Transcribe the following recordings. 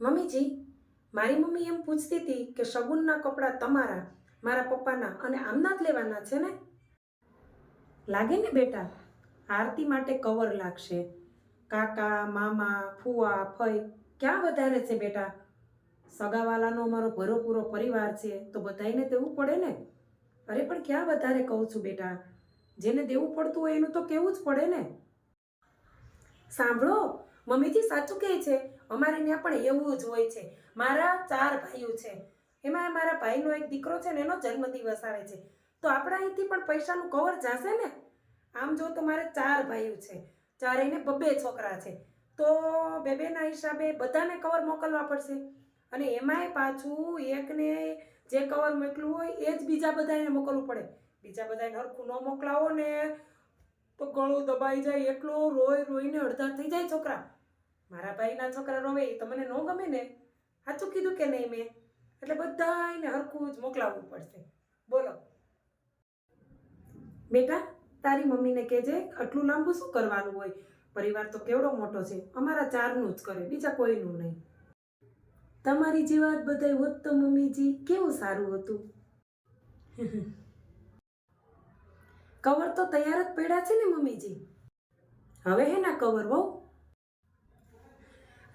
મમ્મીજી, મારી મમ્મી એમ પૂછતી હતી કે શગુનના કપડાં તમારા, મારા પપ્પાના અને આમના જ લેવાના છે ને? લાગે ને બેટા, આરતી માટે કવર લાગશે. કાકા, મામા, ફુવા, ફઈ ક્યાં વધારે છે બેટા? સગાવાલાનો અમારો ભરોપૂરો પરિવાર છે તો બધાને દેવું પડે ને. અરે પણ ક્યાં વધારે કહું છું બેટા, જેને દેવું પડતું હોય એનું તો કહેવું જ પડે ને. સાંભળો, મમ્મીજી સાચું કહે છે, અમારે ત્યાં પણ એવું જ હોય છે. મારા 4 ભાઈઓ છે, એમાં મારા ભાઈનો એક દીકરો છે ને એનો જન્મદિવસ આવે છે, તો આપણા અહીંથી પણ પૈસાનું કવર જશે ને. આમ જો તો મારે 4 ભાઈઓ છે, ચારેયને 2 છોકરા છે, તો 2-2ના હિસાબે બધાને કવર મોકલવા પડશે. અને એમાંય પાછું એકને જે કવર મોકલું હોય એ જ બીજા બધાને મોકલવું પડે. બીજા બધાને હરખું ન મોકલાવો ને તો ગળું દબાઈ જાય, એટલો રોઈને અડધા થઈ જાય છોકરા. મારા ભાઈના છોકરા રોવે એ તો મને ન ગમે ને. સાચું કીધું કે નહીં મેં? એટલે બધાને હરખું જ મોકલાવવું પડશે. બોલો બેટા, તારી મમ્મીને કહેજે આટલું લાંબુ શું કરવાનું હોય, પરિવાર તો કેવડો મોટો છે, અમારા 4નું જ કરે, બીજા કોઈનું નહીં. તમારી જે વાત બધાય હોત તો મમ્મીજી કેવું સારું હતું. કવર તો તૈયાર જ પડ્યા છે ને મમ્મીજી. હવે હે ના કવર બહુ.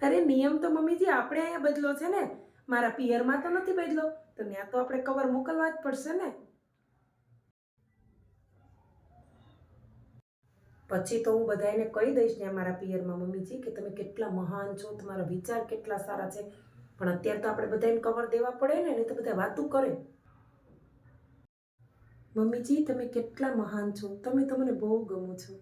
અરે નિયમ તો મમ્મીજી આપણે અહીંયા બદલો છે ને, મારા પિયરમાં તો નથી બદલો, તો ત્યાં તો આપણે કવર મોકલવા જ પડશે ને. પછી તો હું બધાને કહી દઈશ ને મારા પિયરમાં મમ્મીજી કે તમે કેટલા મહાન છો, તમારા વિચાર કેટલા સારા છે, પણ અત્યારે તો આપણે બધાને કવર દેવા પડે ને, નહીં તો બધા વાતું કરે. મમ્મીજી તમે કેટલા મહાન છો, તમે તો મને બહુ ગમો છો.